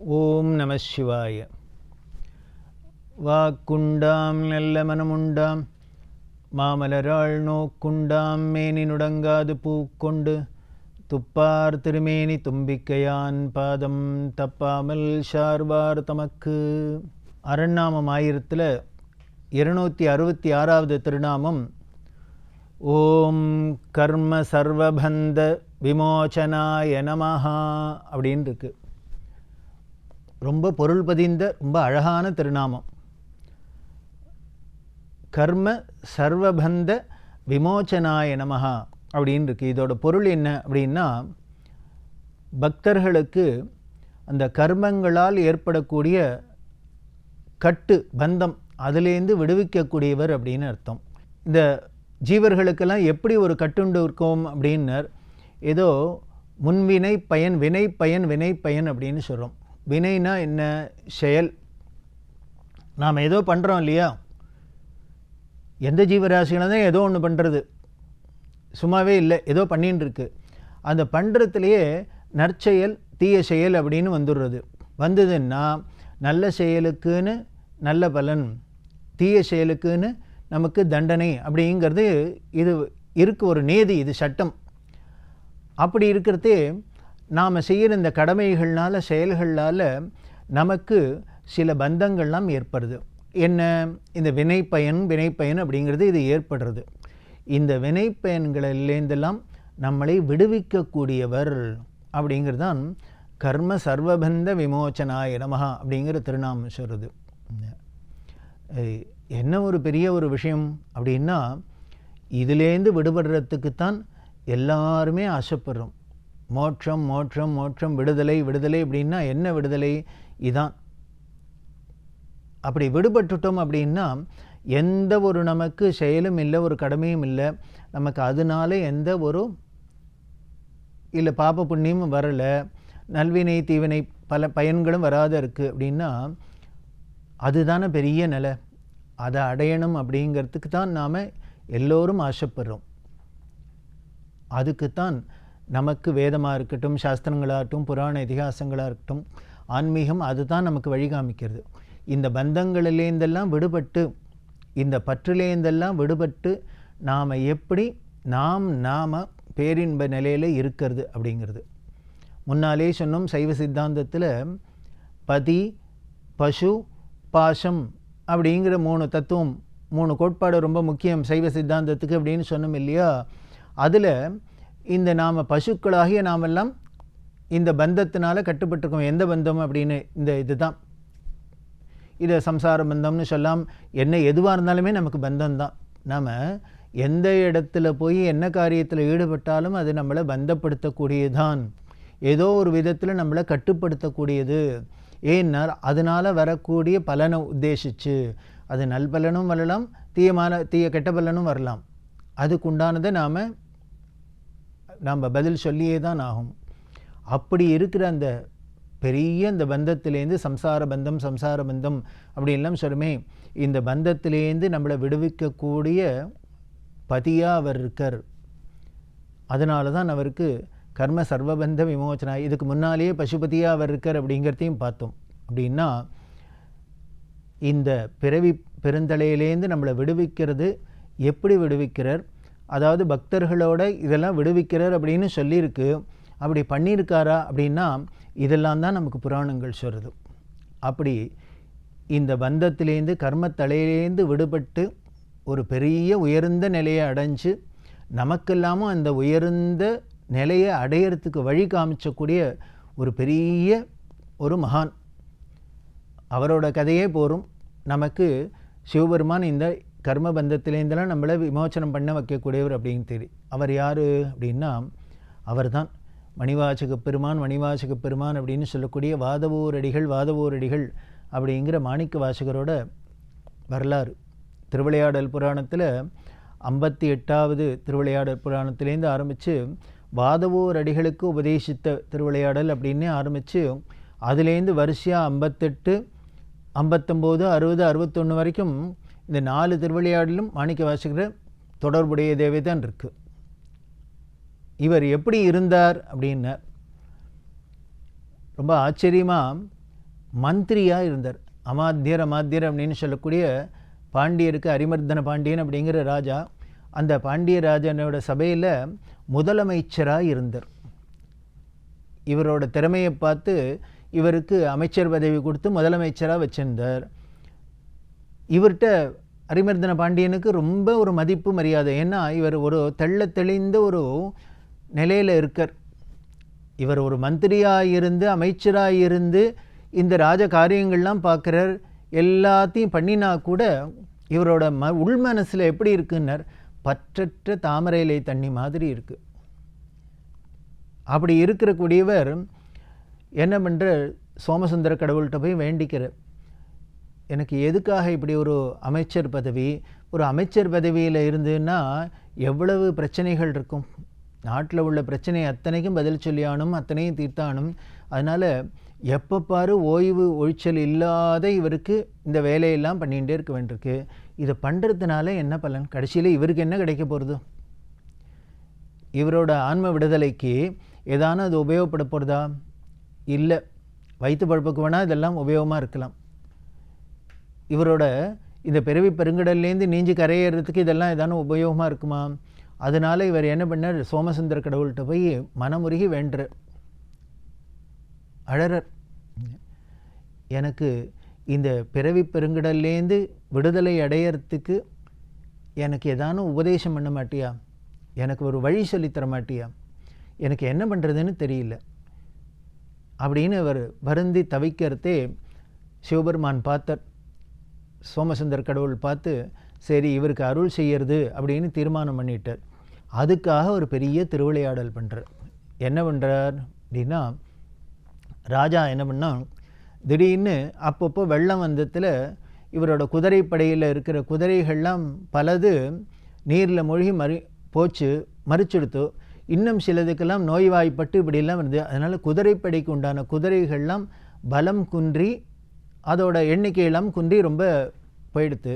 ஓம் நம சிவாய. வாக்குண்டாம் நல்ல மனமுண்டாம் மாமலராள் நோக்குண்டாம் மேனி நுடங்காது பூக்கொண்டு துப்பார் திருமேனி தும்பிக்கையான் பாதம் தப்பாமல் ஷார்வார் தமக்கு. அரண்நாமம் 266வது திருநாமம் ஓம் கர்ம சர்வபந்த விமோச்சனாய நமஹா அப்படின்னு இருக்கு. ரொம்ப பொருள் பதிந்த ரொம்ப அழகான திருநாமம். கர்ம சர்வபந்த விமோச்சனாய நமஹா அப்படின்னு இருக்கு. இதோட பொருள் என்ன அப்படின்னா, பக்தர்களுக்கு அந்த கர்மங்களால் ஏற்படக்கூடிய கட்டு பந்தம் அதிலேருந்து விடுவிக்கக்கூடியவர் அப்படின்னு அர்த்தம். இந்த ஜீவர்களுக்கெல்லாம் எப்படி ஒரு கட்டுண்டு இருக்கோம் அப்படின்னர், ஏதோ முன்வினை பயன் வினை பயன் வினை பயன் அப்படின்னு சொல்கிறோம். வினைனா என்ன? செயல். நாம் ஏதோ பண்ணுறோம் இல்லையா? எந்த ஜீவராசிகளும் தான் ஏதோ ஒன்று பண்ணுறது, சும்மாவே இல்லை, ஏதோ பண்ணின்னு இருக்கு. அந்த பண்ணுறதுலையே நற்செயல் தீய செயல் அப்படின்னு வந்துடுறது. வந்ததுன்னா நல்ல செயலுக்குன்னு நல்ல பலன், தீய செயலுக்குன்னு நமக்கு தண்டனை அப்படிங்கிறது இது இருக்கு, ஒரு நேதி, இது சட்டம். அப்படி இருக்கிறதே நாம் செய்கிற இந்த கடமைகள்னால செயல்களால் நமக்கு சில பந்தங்கள்லாம் ஏற்படுது. என்ன? இந்த வினைப்பயன் வினைப்பயன் அப்படிங்கிறது இது ஏற்படுறது. இந்த வினைப்பயன்களிலேருந்தெல்லாம் நம்மளை விடுவிக்கக்கூடியவர் அப்படிங்கிறது தான் கர்ம சர்வபந்த விமோச்சனாய நமஹா அப்படிங்கிற திருநாமம் சொல்கிறது. என்ன ஒரு பெரிய ஒரு விஷயம் அப்படின்னா, இதிலேருந்து விடுபடுறதுக்குத்தான் எல்லாருமே ஆசைப்படுறோம். மோட்சம் மோட்சம் மோட்சம், விடுதலை விடுதலை அப்படின்னா என்ன விடுதலை? இதான். அப்படி விடுபட்டுட்டோம் அப்படின்னா எந்த ஒரு நமக்கு செயலும் இல்லை, ஒரு கடமையும் இல்லை, நமக்கு அதனால எந்த ஒரு இல்லை பாப புண்ணியமும் வரலை, நல்வினை தீவினை பல பயன்களும் வராத இருக்குது அப்படின்னா அதுதானே பெரிய நிலை. அதை அடையணும் அப்படிங்கிறதுக்கு தான் நாம் எல்லோரும் ஆசைப்படுறோம். அதுக்குத்தான் நமக்கு வேதமாக இருக்கட்டும், சாஸ்திரங்களாகட்டும், புராண இதிகாசங்களாக இருக்கட்டும், ஆன்மீகம் அதுதான் நமக்கு வழிகாமிக்கிறது. இந்த பந்தங்களிலேருந்தெல்லாம் விடுபட்டு, இந்த பற்றிலேருந்தெல்லாம் விடுபட்டு நாம் எப்படி நாம் பேரின்ப நிலையில் இருக்கிறது அப்படிங்கிறது. முன்னாலே சொன்னோம், சைவ சித்தாந்தத்தில் பதி பசு பாசம் அப்படிங்கிற 3 தத்துவம், 3 கோட்பாடு ரொம்ப முக்கியம் சைவ சித்தாந்தத்துக்கு அப்படின்னு சொன்னோம் இல்லையா? அதில் இந்த நாம் பசுக்களாகிய நாமெல்லாம் இந்த பந்தத்தினால கட்டுப்பட்டிருக்கோம். எந்த பந்தம் அப்படின்னு, இந்த இதுதான். இதை சம்சார பந்தம்னு சொல்லலாம். என்ன எதுவாக இருந்தாலுமே நமக்கு பந்தம்தான். நாம் எந்த இடத்துல போய் என்ன காரியத்தில் ஈடுபட்டாலும் அது நம்மளை பந்தப்படுத்தக்கூடியதுதான். ஏதோ ஒரு விதத்தில் நம்மளை கட்டுப்படுத்தக்கூடியது. ஏன்னா அதனால் வரக்கூடிய பலனை உத்தேசித்து, அது நல்பலனும் வரலாம், தீய கெட்ட பலனும் வரலாம். அதுக்குண்டானதை நாம் பதில் சொல்லியே தான் ஆகும். அப்படி இருக்கிற அந்த பெரிய இந்த பந்தத்திலேருந்து சம்சார பந்தம் அப்படின்லாம் சொல்லுமே, இந்த பந்தத்திலேருந்து நம்மளை விடுவிக்கக்கூடிய பதியாக அவர் இருக்கார். அதனால தான் அவருக்கு கர்ம சர்வபந்த விமோச்சனா. இதுக்கு முன்னாலேயே பசுபதியாக அவர் இருக்கார் அப்படிங்கிறதையும் பார்த்தோம். அப்படின்னா இந்த பிறவி பெருந்தலையிலேருந்து நம்மளை விடுவிக்கிறது எப்படி விடுவிக்கிறார், அதாவது பக்தர்களோட இதெல்லாம் விடுவிக்கிறார் அப்படின்னு சொல்லியிருக்கு. அப்படி பண்ணியிருக்காரா அப்படின்னா இதெல்லாம் தான் நமக்கு புராணங்கள் சொல்கிறது. அப்படி இந்த பந்தத்திலேருந்து கர்மத்தலையிலேருந்து விடுபட்டு ஒரு பெரிய உயர்ந்த நிலையை அடைஞ்சு, நமக்கெல்லாமும் அந்த உயர்ந்த நிலையை அடையிறதுக்கு வழி காமிச்சக்கூடிய ஒரு பெரிய ஒரு மகான். அவரோட கதையே போரும். நமக்கு சிவபெருமான் இந்த கர்மபந்தத்திலேருந்தெல்லாம் நம்மளை விமோச்சனம் பண்ண வைக்கக்கூடியவர் அப்படின்னு தெரியும். அவர் யார் அப்படின்னா, அவர் தான் மணிவாசக பெருமான் அப்படின்னு சொல்லக்கூடிய வாதவூரடிகள் அப்படிங்கிற மாணிக்க வாசகரோட வரலாறு. திருவிளையாடல் புராணத்தில் 58வது திருவிளையாடல் புராணத்திலேருந்து ஆரம்பித்து வாதவூரடிகளுக்கு உபதேசித்த திருவிளையாடல் அப்படின்னு ஆரம்பித்து, அதுலேருந்து வரிசையாக 58, 59, 60, 61 வரைக்கும் இந்த 4 திருவிளையாடலும் மாணிக்க வாசகர் தொடர்புடைய தேவை தான் இருக்குது. இவர் எப்படி இருந்தார் அப்படின்னார். ரொம்ப ஆச்சரியமாக மந்திரியாக இருந்தார். அமாத்தியர் அப்படின்னு சொல்லக்கூடிய பாண்டியருக்கு அரிமர்தன பாண்டியன் அப்படிங்கிற ராஜா, அந்த பாண்டிய ராஜனோட சபையில் முதலமைச்சராக இருந்தார். இவரோட திறமையை பார்த்து இவருக்கு அமைச்சர் பதவி கொடுத்து முதலமைச்சராக வச்சிருந்தார். இவர்கிட்ட அரிமர்தன பாண்டியனுக்கு ரொம்ப ஒரு மதிப்பு மரியாதை. ஏன்னா இவர் ஒரு தெளிந்த ஒரு நிலையில் இருக்கார். இவர் ஒரு மந்திரியாக இருந்து அமைச்சராக இருந்து இந்த ராஜ காரியங்கள்லாம் பார்க்குறார். எல்லாத்தையும் பண்ணினா கூட இவரோட உள் மனசில் எப்படி இருக்குன்னார், பற்றற்ற தாமரையிலை தண்ணி மாதிரி இருக்கு. அப்படி இருக்கக்கூடியவர் என்ன பண்ணுற, சோமசுந்தர கடவுள்கிட்ட போய் வேண்டிக்கிறார், எனக்கு எதுக்காக இப்படி ஒரு அமைச்சர் பதவி, ஒரு அமைச்சர் பதவியில் இருந்துன்னா எவ்வளவு பிரச்சனைகள் இருக்கும், நாட்டில் உள்ள பிரச்சனை அத்தனைக்கும் பதில் சொல்லியானும் அத்தனையும் தீர்த்தானும். அதனால் எப்போ பாரு ஓய்வு ஒழிச்சல் இல்லாத இவருக்கு இந்த வேலையெல்லாம் பண்ணிகிட்டே இருக்க வேண்டியிருக்கு. இதை பண்ணுறதுனால என்ன பலன், கடைசியில் இவருக்கு என்ன கிடைக்க போகிறது, இவரோட ஆன்ம விடுதலைக்கு ஏதான அது உபயோகப்பட போகிறதா, இல்லை வயிற்று பழப்புக்கு வேணால் இதெல்லாம் உபயோகமாக இருக்கலாம். இவரோட இந்த பிறவி பெருங்கடல்லேருந்து நீஞ்சி கரையேறதுக்கு இதெல்லாம் ஏதான உபயோகமாக இருக்குமா. அதனால் இவர் என்ன பண்ணார், சோமசுந்தர கடவுள்கிட்ட போய் மனமுருகி வேண்டுறார், அழறர், எனக்கு இந்த பிறவி பெருங்கடல்லேருந்து விடுதலை அடையறதுக்கு எனக்கு ஏதான உபதேசம் பண்ண மாட்டியா, எனக்கு ஒரு வழி சொல்லித்தர மாட்டியா, எனக்கு என்ன பண்ணுறதுன்னு தெரியல அப்படின்னு அவர் வருந்தி தவிக்கிறதே சிவபெருமான் பார்த்தார். சோமசுந்தர கடவுள் பார்த்து சரி இவருக்கு அருள் செய்யறது அப்படின்னு தீர்மானம் பண்ணிட்டார். அதுக்காக ஒரு பெரிய திருவிளையாடல் பண்ணுறார். என்ன பண்ணுறார் அப்படின்னா, ராஜா என்ன பண்ணால் திடீர்னு அப்பப்போ வெள்ளம் வந்ததில் இவரோட குதிரைப்படையில் இருக்கிற குதிரைகள்லாம் பலது நீரில் மூழ்கி மறிச்செடுத்தோ, இன்னும் சிலதுக்கெல்லாம் நோய்வாய்ப்பட்டு இப்படிலாம் வருது. அதனால் குதிரைப்படைக்கு உண்டான குதிரைகள்லாம் பலம் குன்றி அதோட எண்ணிக்கையெல்லாம் குன்றி ரொம்ப போயிடுத்து.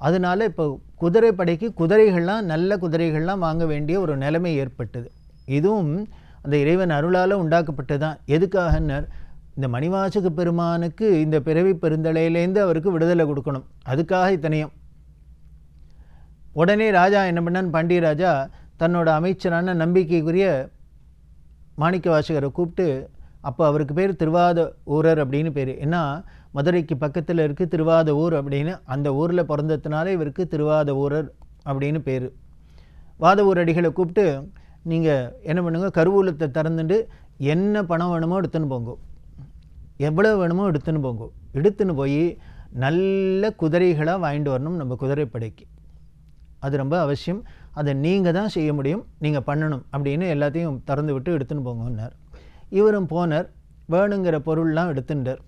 அதனால் இப்போ குதிரைப்படைக்கு குதிரைகள்லாம் நல்ல குதிரைகள்லாம் வாங்க வேண்டிய ஒரு நிலைமை ஏற்பட்டது. இதுவும் அந்த இறைவன் அருளால் உண்டாக்கப்பட்டது தான். எதுக்காகன்னர், இந்த மணிவாசக பெருமானுக்கு இந்த பிறவி பெருந்தலையிலேருந்து அவருக்கு விடுதலை கொடுக்கணும், அதுக்காக இத்தனையும். உடனே ராஜா என்ன பண்ணான், பாண்டிய ராஜா தன்னோட அமைச்சரான நம்பிக்கைக்குரிய மாணிக்க வாசகரை கூப்பிட்டு, அப்போ அவருக்கு பேர் திருவாத ஊரர் அப்படின்னு பேர். ஏன்னா மதுரைக்கு பக்கத்தில் இருக்குது திருவாத ஊர் அப்படின்னு, அந்த ஊரில் பிறந்ததுனால இவருக்கு திருவாத ஊரர் அப்படின்னு பேர். வாத ஊர் அடிகளை கூப்பிட்டு, நீங்கள் என்ன பண்ணுங்க, கருவூலத்தை திறந்துட்டு என்ன பணம் வேணுமோ எடுத்துன்னு போங்க, எவ்வளோ வேணுமோ எடுத்துன்னு போங்க, எடுத்துன்னு போய் நல்ல குதிரைகளாக வாங்கிட்டு வரணும் நம்ம குதிரைப்படைக்கு, அது ரொம்ப அவசியம், அதை நீங்கள் தான் செய்ய முடியும், நீங்கள் பண்ணணும் அப்படின்னு எல்லாத்தையும் திறந்து விட்டு எடுத்துன்னு போங்கன்னார். இவரும் போனார், வேணுங்கிற பொருள்லாம் எடுத்துட்டார்,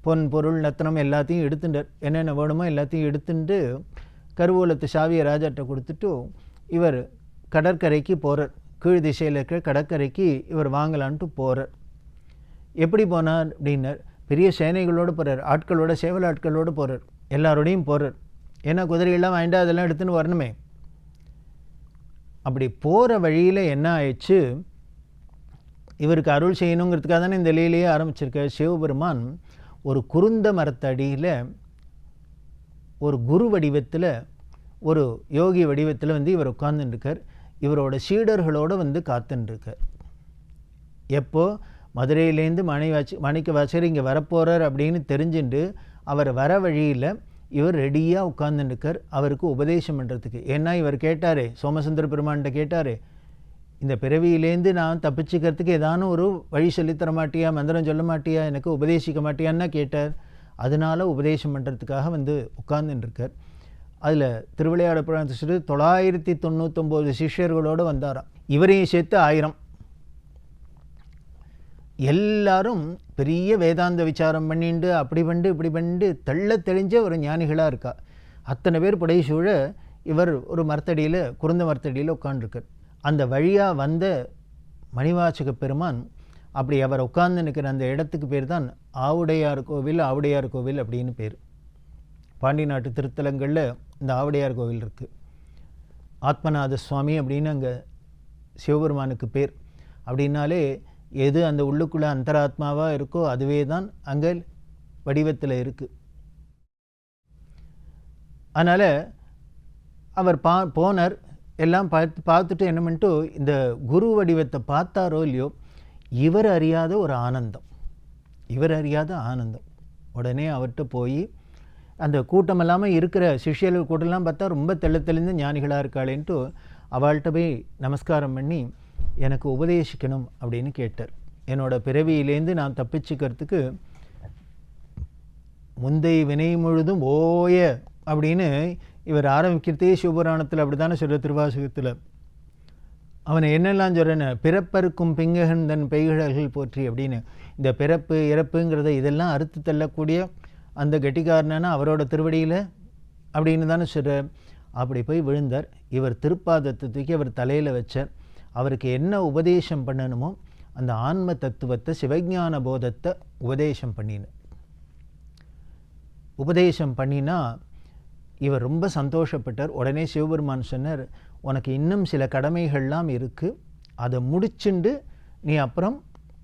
பொன் பொருள் நத்தனம் எல்லாத்தையும் எடுத்துட்டார், என்னென்ன வேணுமோ எல்லாத்தையும் எடுத்துட்டு கருவூலத்து சாவியை ராஜாட்ட கொடுத்துட்டு இவர் கடற்கரைக்கு போகிறார். கீழ் திசையில் இருக்கிற கடற்கரைக்கு இவர் வாங்கலான்ட்டு போகிறார். எப்படி போனார் அப்படின்னார், பெரிய சேனைகளோடு போகிறார், ஆட்களோட சேவல் ஆட்களோடு போகிறார், எல்லாரோடையும் போகிறார். ஏன்னா குதிரையெல்லாம் வாங்கிட்டு அதெல்லாம் எடுத்துன்னு வரணுமே. அப்படி போகிற வழியில் என்ன ஆயிடுச்சு, இவருக்கு அருள் செய்யணுங்கிறதுக்காக தானே இந்த லீலையே ஆரம்பிச்சிருக்க. சிவபெருமான் ஒரு குருந்த மரத்தடியில் ஒரு குரு வடிவத்தில், ஒரு யோகி வடிவத்தில் இவர் உட்கார்ந்துட்டுருக்கார். இவரோட சீடர்களோடு காத்துட்டுருக்கார். எப்போ மதுரையிலேருந்து மாணிக்க வாசகர் இங்கே வரப்போகிறார் அப்படின்னு தெரிஞ்சுட்டு அவர் வர வழியில் இவர் ரெடியாக உட்கார்ந்துட்டுருக்கார் அவருக்கு உபதேசம் பண்ணுறதுக்கு. ஏன்னா இவர் கேட்டார், சோமசுந்தர பெருமான்கிட்ட கேட்டார், இந்த பிறவியிலேருந்து நான் தப்பிச்சுக்கிறதுக்கு ஏதானும் ஒரு வழி சொல்லித்தர மாட்டியா, மந்திரம் சொல்ல மாட்டியா, எனக்கு உபதேசிக்க மாட்டியான்னா கேட்டார். அதனால் உபதேசம் பண்ணுறதுக்காக உட்கார்ந்துட்டுருக்கார். அதில் திருவிளையாட புராணத்தை சொல்லி 999 சிஷ்யர்களோடு வந்தாராம், இவரையும் சேர்த்து 1000. எல்லாரும் பெரிய வேதாந்த விசாரம் பண்ணிட்டு அப்படி இப்படி பண்ணிட்டு தெளிஞ்ச ஒரு ஞானிகளாக இருக்கா. அத்தனை பேர் புடைசூழ இவர் ஒரு மரத்தடியில், குருந்த மரத்தடியில் உட்காண்டிருக்கார். அந்த வழியாக வந்த மணிவாசக பெருமான் அப்படி அவர் உட்கார்ந்து நிற்கிற அந்த இடத்துக்கு பேர் தான் ஆவுடையார் கோவில். ஆவுடையார் கோவில் அப்படின்னு பேர். பாண்டி நாட்டு திருத்தலங்களில் இந்த ஆவுடையார் கோவில் இருக்குது. ஆத்மநாத சுவாமி அப்படின்னு அங்கே சிவபெருமானுக்கு பேர். அப்படின்னாலே எது அந்த உள்ளுக்குள்ளே அந்தராத்மாவாக இருக்கோ அதுவே தான் அங்கே வடிவத்தில் இருக்குது. அதனால் அவர் போனார். எல்லாம் பார்த்துட்டு என்ன பண்ணிட்டு இந்த குரு வடிவத்தை பார்த்தாரோ இல்லையோ, இவர் அறியாத ஒரு ஆனந்தம், இவர் அறியாத ஆனந்தம். உடனே அவர்கிட்ட போய் அந்த கூட்டம் இல்லாமல் இருக்கிற சிஷ்யர்கள் கூட்டம்லாம் பார்த்தா ரொம்ப தெளிந்து ஞானிகளாக இருக்காளேன்ட்டு அவள்கிட்ட போய் நமஸ்காரம் பண்ணி எனக்கு உபதேசிக்கணும் அப்படின்னு கேட்டார். என்னோடய பிறவியிலேருந்து நான் தப்பிச்சுக்கிறதுக்கு முந்தைய வினை முழுதும் ஓய அப்படின்னு இவர் ஆரம்பிக்கிறதே சிவபுராணத்தில் அப்படி தானே சொல்கிற, திருவாசகத்தில். அவனை என்னெல்லாம் சொல்கிறேன்னு, பிறப்பறுக்கும் பிங்ககன் தன் பெய்கழல்கள் போற்றி அப்படின்னு. இந்த பிறப்பு இறப்புங்கிறத இதெல்லாம் அறுத்து தள்ளக்கூடிய அந்த கெட்டிக்காரனா அவரோட திருவடியில் அப்படின்னு தானே சொல்கிறார். அப்படி போய் விழுந்தார். இவர் திருப்பாதத்தை தூக்கி அவர் தலையில் வச்சார். அவருக்கு என்ன உபதேசம் பண்ணணுமோ அந்த ஆன்ம தத்துவத்தை, சிவஞான போதத்தை உபதேசம் பண்ணினா இவர் ரொம்ப சந்தோஷப்பட்டார். உடனே சிவபெருமான் சொன்னார், உனக்கு இன்னும் சில கடமைகள்லாம் இருக்குது, அதை முடிச்சுண்டு நீ அப்புறம்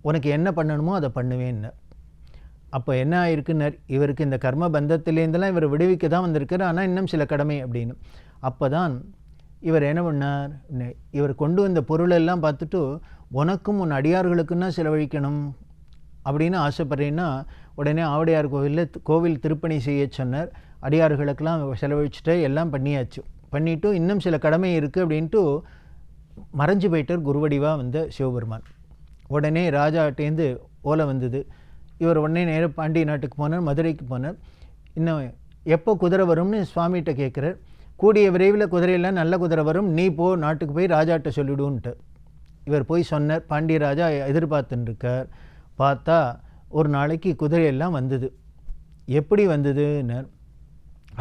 உனக்கு என்ன பண்ணணுமோ அதை பண்ணுவேன்னு. அப்போ என்ன ஆயிருக்குன்னார், இவருக்கு இந்த கர்ம பந்தத்திலேருந்தெல்லாம் இவர் விடுவிக்க தான் வந்திருக்கார், ஆனால் இன்னும் சில கடமை அப்படின்னு. அப்போ தான் இவர் என்ன பண்ணார், இவர் கொண்டு வந்த பொருளெல்லாம் பார்த்துட்டு உனக்கும் உன் அடியார்களுக்குன்னா செலவழிக்கணும் அப்படின்னு ஆசைப்படுறேன்னா உடனே ஆவுடையார் கோவில் திருப்பணி செய்ய சொன்னார். அடியார்களுக்கெல்லாம் செலவழிச்சுட்டு எல்லாம் பண்ணிட்டு இன்னும் சில கடமை இருக்குது அப்படின்ட்டு மறைஞ்சு போயிட்டார் குருவடிவாக வந்த சிவபெருமான். உடனே ராஜாட்டேந்து ஓலை வந்தது. இவர் உடனே நேராக பாண்டிய நாட்டுக்கு போனார், மதுரைக்கு போனார். இன்னும் எப்போ குதிரை வரும்னு சுவாமிகிட்ட கேட்குறார். கூடிய விரைவில் குதிரையெல்லாம் நல்ல குதிரை வரும், நீ போ நாட்டுக்கு போய் ராஜாட்ட சொல்லிவிடுன்ட்டு இவர் போய் சொன்னார். பாண்டிய ராஜா எதிர்பார்த்துருக்கார். பார்த்தா ஒரு நாளைக்கு குதிரையெல்லாம் வந்தது. எப்படி வந்ததுன்னு,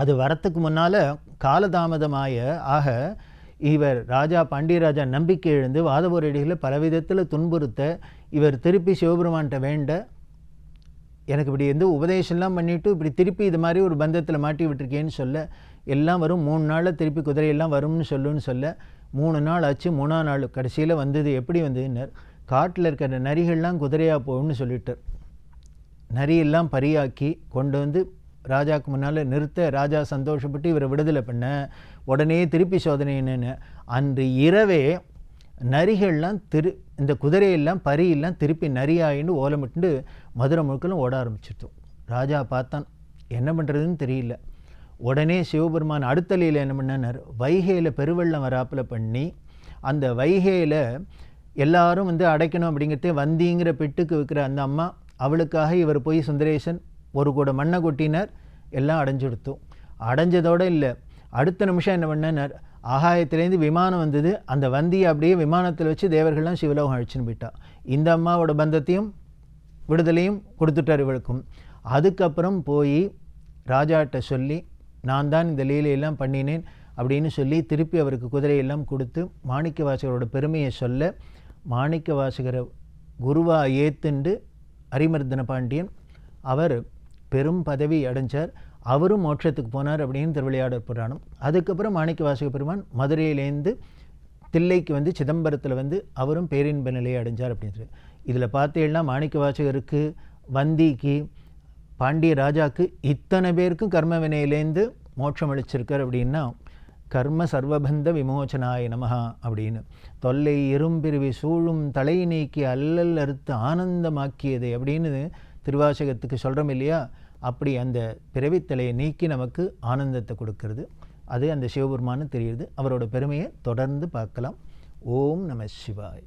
அது வரத்துக்கு முன்னால் காலதாமதமாக இவர் பாண்டிய ராஜா நம்பிக்கை எழுந்து வாதபுரடிகளை பலவிதத்தில் துன்புறுத்த இவர் திருப்பி சிவபெருமான்கிட்ட வேண்ட, எனக்கு இப்படி உபதேசம்லாம் பண்ணிவிட்டு இப்படி திருப்பி இது மாதிரி ஒரு பந்தத்தில் மாட்டி விட்டுருக்கேன்னு சொல்ல, எல்லாம் வரும் 3 நாளில் திருப்பி குதிரையெல்லாம் வரும்னு சொல்ல 3 நாள் ஆச்சு. 3ஆம் நாள் கடைசியில் வந்தது. எப்படி வந்ததுன்னர், காட்டில் இருக்கிற நரிகள்லாம் குதிரையாக போகும்னு சொல்லிட்டார். நரியெல்லாம் பரியாக்கி கொண்டு வந்து ராஜாவுக்கு முன்னால் நிறுத்த ராஜா சந்தோஷப்பட்டு இவரை விடுதலை பண்ண. உடனே திருப்பி சோதனை என்னென்னு, அன்று இரவே நரிகள்லாம் இந்த குதிரையெல்லாம் பரியெல்லாம் திருப்பி நரியாயின்னு ஓலமிட்டு மதுரை முழுக்கலும் ஓட ஆரம்பிச்சிட்டோம். ராஜா பார்த்தான், என்ன பண்ணுறதுன்னு தெரியல. உடனே சிவபெருமான் அடுத்தலையில் என்ன பண்ணார், வைகையில் பெருவெள்ளம் வராப்பில் பண்ணி அந்த வைகையில் எல்லாரும் அடைக்கணும் அப்படிங்கிறதே வந்திங்கிற பெட்டுக்கு வைக்கிற அந்த அம்மா, அவளுக்காக இவர் போய் சுந்தரேசன் ஒரு கூட மண்ணை கொட்டினார். எல்லாம் அடைஞ்சுடுத்தோம். அடைஞ்சதோடு இல்லை, அடுத்த நிமிஷம் என்ன பண்ணார், ஆகாயத்திலேருந்து விமானம் வந்தது. அந்த வந்தியை அப்படியே விமானத்தில் வச்சு தேவர்கள்லாம் சிவலோகம் அழிச்சுன்னு போயிட்டா. இந்த அம்மாவோட பந்தத்தையும் விடுதலையும் கொடுத்துட்டார் இவளுக்கும். அதுக்கப்புறம் போய் ராஜாட்ட சொல்லி, நான் தான் இந்த லீலையெல்லாம் பண்ணினேன் அப்படின்னு சொல்லி திருப்பி அவருக்கு குதிரையெல்லாம் கொடுத்து மாணிக்க வாசகரோட பெருமையை சொல்ல, மாணிக்க வாசகரை குருவாக ஏத்துண்டு அரிமர்தன பாண்டியன் அவர் பெரும் பதவி அடைஞ்சார். அவரும் மோட்சத்துக்கு போனார் அப்படின்னு திருவிளையாடற் புராணம். அதுக்கப்புறம் மாணிக்க வாசக பெருமான் மதுரையிலேருந்து தில்லைக்கு சிதம்பரத்தில் அவரும் பேரின்ப நிலையை அடைஞ்சார் அப்படின்னு. இதில் பார்த்தீங்கன்னா மாணிக்க வாசகருக்கு, வந்திக்கு, பாண்டிய ராஜாவுக்கு இத்தனை பேருக்கும் கர்ம வினையிலேருந்து மோட்சம் அளிச்சிருக்கார். அப்படின்னா கர்ம சர்வபந்த விமோச்சனாய நமஹா அப்படின்னு. தொல்லை எறும்பிரிவி சூழும் தலை நீக்கி அல்லல் அறுத்து ஆனந்தமாக்கியது அப்படின்னு திருவாசகத்துக்கு சொல்கிறோம் இல்லையா. அப்படி அந்த பிறவித்தலையை நீக்கி நமக்கு ஆனந்தத்தை கொடுக்கறது அது அந்த சிவபெருமானு தெரியுது. அவரோட பெருமையை தொடர்ந்து பார்க்கலாம். ஓம் நம சிவாய்.